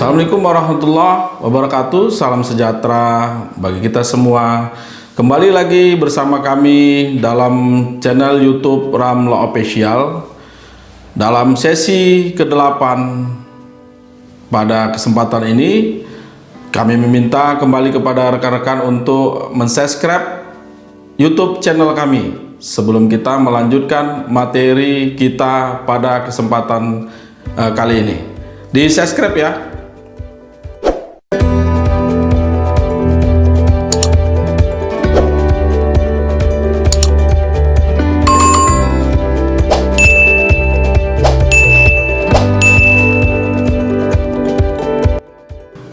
Assalamualaikum warahmatullahi wabarakatuh. Salam sejahtera bagi kita semua. Kembali lagi bersama kami dalam channel YouTube Ramla Official. Dalam sesi ke-8 pada kesempatan ini, kami meminta kembali kepada rekan-rekan untuk mensubscribe YouTube channel kami sebelum kita melanjutkan materi kita pada kesempatan kali ini. Di subscribe ya.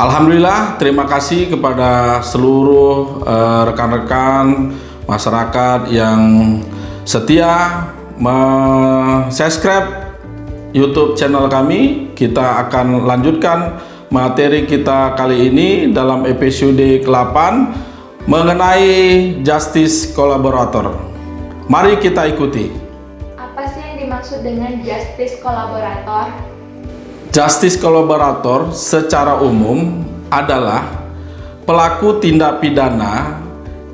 Alhamdulillah, terima kasih kepada seluruh rekan-rekan masyarakat yang setia subscribe YouTube channel kami. Kita akan lanjutkan materi kita kali ini dalam episode ke-8 mengenai justice collaborator. Mari kita ikuti. Apa sih yang dimaksud dengan justice collaborator? Justice collaborator secara umum adalah pelaku tindak pidana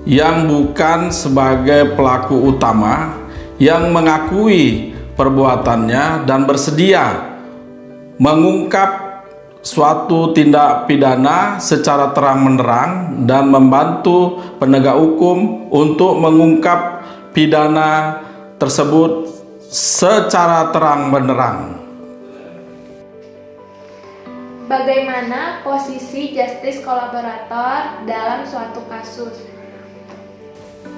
yang bukan sebagai pelaku utama yang mengakui perbuatannya dan bersedia mengungkap suatu tindak pidana secara terang-menerang dan membantu penegak hukum untuk mengungkap pidana tersebut secara terang-menerang. Bagaimana posisi justice collaborator dalam suatu kasus?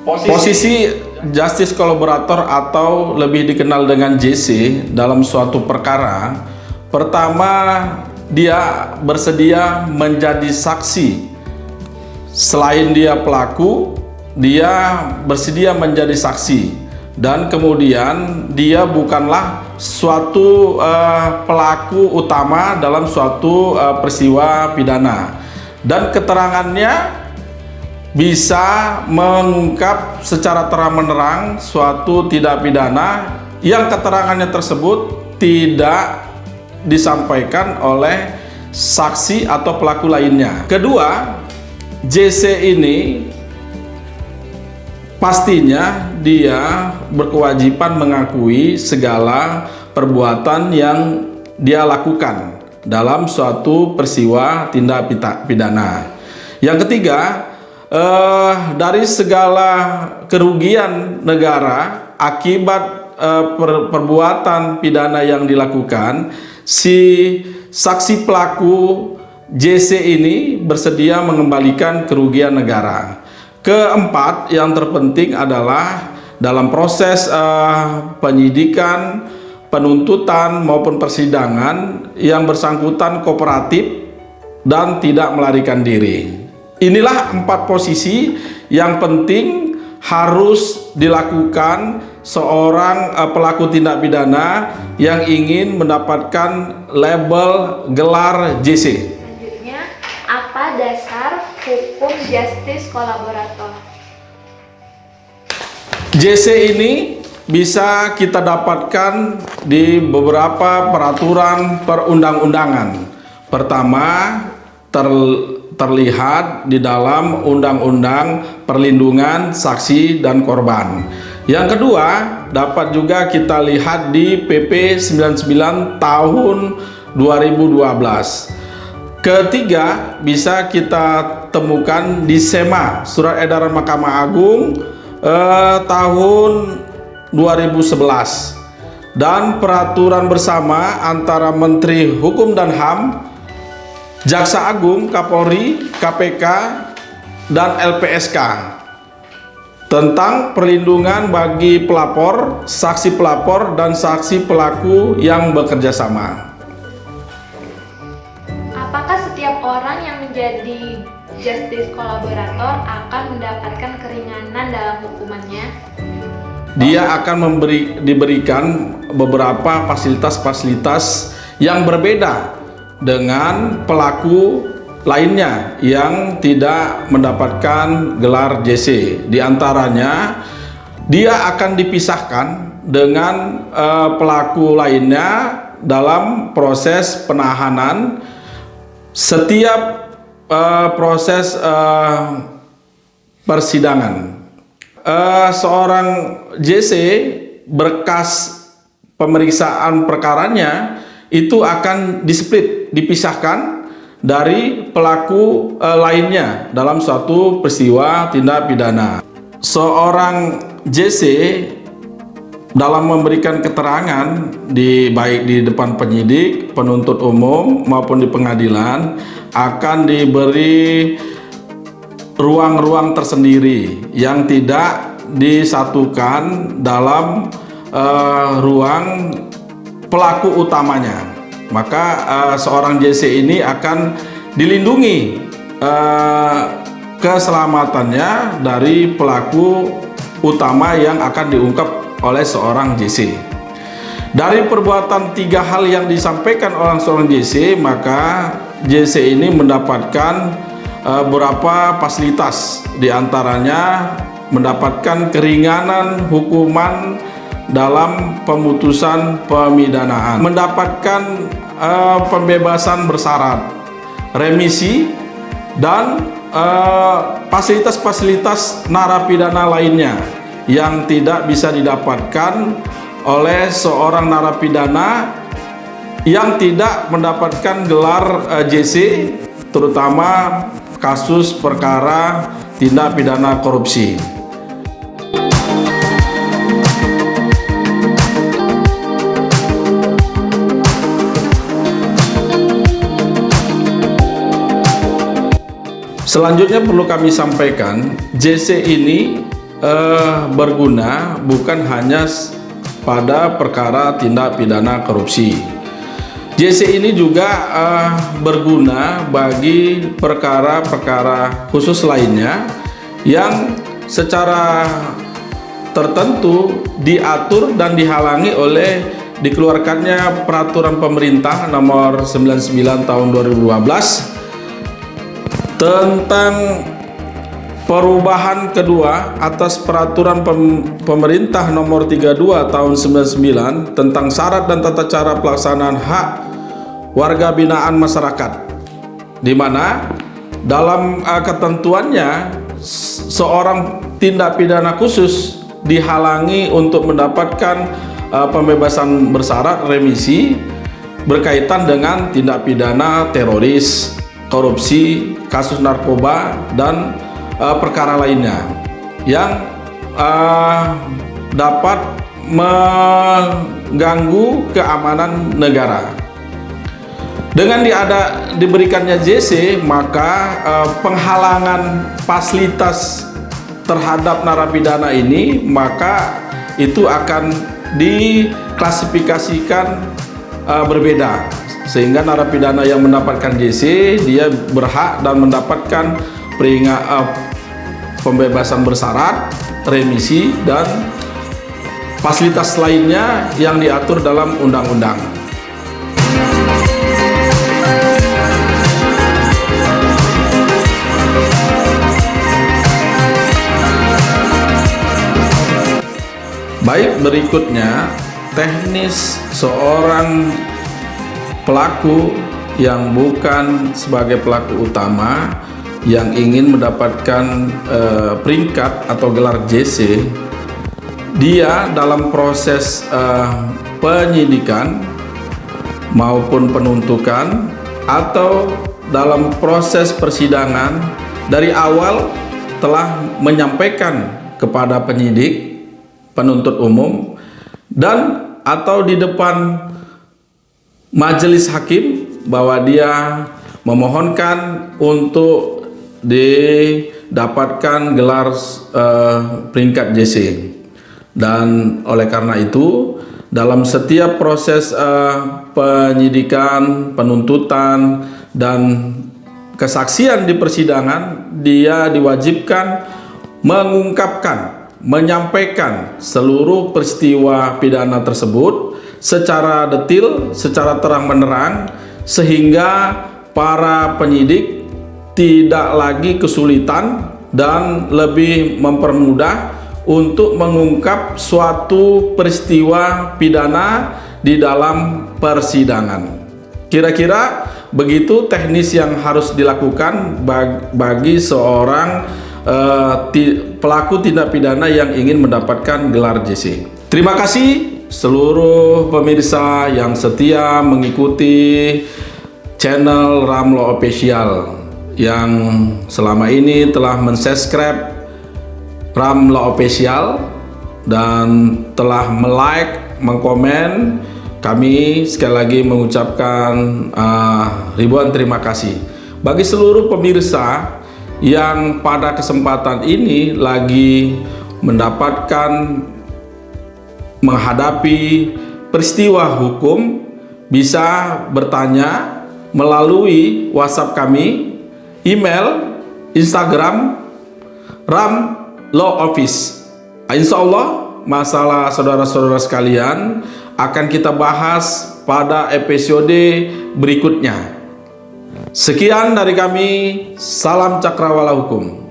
Posisi justice collaborator atau lebih dikenal dengan JC dalam suatu perkara, pertama dia bersedia menjadi saksi. Selain dia pelaku, dia bersedia menjadi saksi. Dan kemudian dia bukanlah suatu pelaku utama dalam suatu peristiwa pidana, dan keterangannya bisa mengungkap secara terang-menerang suatu tindak pidana yang keterangannya tersebut tidak disampaikan oleh saksi atau pelaku lainnya. Kedua, JC ini pastinya dia berkewajiban mengakui segala perbuatan yang dia lakukan dalam suatu peristiwa tindak pidana. Yang ketiga, dari segala kerugian negara akibat perbuatan pidana yang dilakukan, si saksi pelaku JC ini bersedia mengembalikan kerugian negara. Keempat, yang terpenting adalah dalam proses penyidikan, penuntutan maupun persidangan yang bersangkutan kooperatif dan tidak melarikan diri. Inilah 4 posisi yang penting harus dilakukan seorang pelaku tindak pidana yang ingin mendapatkan label gelar JC. Selanjutnya, apa dasar hukum justice collaborator? JC ini bisa kita dapatkan di beberapa peraturan perundang-undangan. Pertama, terlihat di dalam Undang-Undang Perlindungan Saksi dan Korban. Yang kedua, dapat juga kita lihat di PP 99 tahun 2012. Ketiga, bisa kita temukan di SEMA, Surat Edaran Mahkamah Agung tahun 2011, dan peraturan bersama antara Menteri Hukum dan HAM, Jaksa Agung, Kapolri, KPK, dan LPSK tentang perlindungan bagi pelapor, saksi pelapor, dan saksi pelaku yang bekerja sama. Apakah setiap orang yang menjadi justice collaborator akan mendapatkan keringanan dalam hukumannya? Dia akan diberikan beberapa fasilitas-fasilitas yang berbeda dengan pelaku lainnya yang tidak mendapatkan gelar JC. Di antaranya, dia akan dipisahkan dengan pelaku lainnya dalam proses penahanan setiap proses persidangan, seorang JC berkas pemeriksaan perkaranya itu akan dipisahkan dari pelaku lainnya dalam suatu peristiwa tindak pidana. Seorang JC dalam memberikan keterangan baik di depan penyidik, penuntut umum maupun di pengadilan akan diberi ruang-ruang tersendiri yang tidak disatukan dalam ruang pelaku utamanya. Maka seorang JC ini akan dilindungi keselamatannya dari pelaku utama yang akan diungkap oleh seorang JC. Dari perbuatan 3 hal yang disampaikan oleh seorang JC, maka JC ini mendapatkan beberapa fasilitas, diantaranya mendapatkan keringanan hukuman dalam pemutusan pemidanaan, mendapatkan pembebasan bersyarat, remisi, dan fasilitas-fasilitas narapidana lainnya yang tidak bisa didapatkan oleh seorang narapidana yang tidak mendapatkan gelar JC, terutama kasus perkara tindak pidana korupsi. Selanjutnya perlu kami sampaikan, JC ini berguna bukan hanya pada perkara tindak pidana korupsi. JC ini juga berguna bagi perkara-perkara khusus lainnya yang secara tertentu diatur dan dihalangi oleh dikeluarkannya peraturan pemerintah nomor 99 tahun 2012 tentang perubahan kedua atas peraturan pemerintah nomor 32 tahun 99 tentang syarat dan tata cara pelaksanaan hak warga binaan masyarakat, di mana dalam ketentuannya seorang tindak pidana khusus dihalangi untuk mendapatkan pembebasan bersyarat, remisi berkaitan dengan tindak pidana teroris, korupsi, kasus narkoba, dan perkara lainnya yang dapat mengganggu keamanan negara. Dengan diberikannya JC, maka penghalangan fasilitas terhadap narapidana ini, maka itu akan diklasifikasikan berbeda, sehingga narapidana yang mendapatkan JC dia berhak dan mendapatkan pembebasan bersyarat, remisi, dan fasilitas lainnya yang diatur dalam undang-undang. Baik, berikutnya teknis seorang pelaku yang bukan sebagai pelaku utama yang ingin mendapatkan peringkat atau gelar JC, dia dalam proses penyidikan maupun penuntutan atau dalam proses persidangan dari awal telah menyampaikan kepada penyidik, penuntut umum, dan atau di depan majelis hakim bahwa dia memohonkan untuk didapatkan gelar peringkat JC. Dan oleh karena itu dalam setiap proses penyidikan, penuntutan, dan kesaksian di persidangan, dia diwajibkan menyampaikan seluruh peristiwa pidana tersebut secara detail, secara terang-menerang, sehingga para penyidik tidak lagi kesulitan dan lebih mempermudah untuk mengungkap suatu peristiwa pidana di dalam persidangan. Kira-kira begitu teknis yang harus dilakukan bagi seorang pelaku tindak pidana yang ingin mendapatkan gelar JC. Terima kasih seluruh pemirsa yang setia mengikuti channel Ramlo Official, yang selama ini telah mensubscribe Ramlo Official dan telah like, mengkomen. Kami sekali lagi mengucapkan ribuan terima kasih bagi seluruh pemirsa yang pada kesempatan ini lagi mendapatkan menghadapi peristiwa hukum. Bisa bertanya melalui WhatsApp kami, email, Instagram Ramlo Office. Insya Allah masalah saudara-saudara sekalian akan kita bahas pada episode berikutnya. Sekian dari kami, salam cakrawala hukum.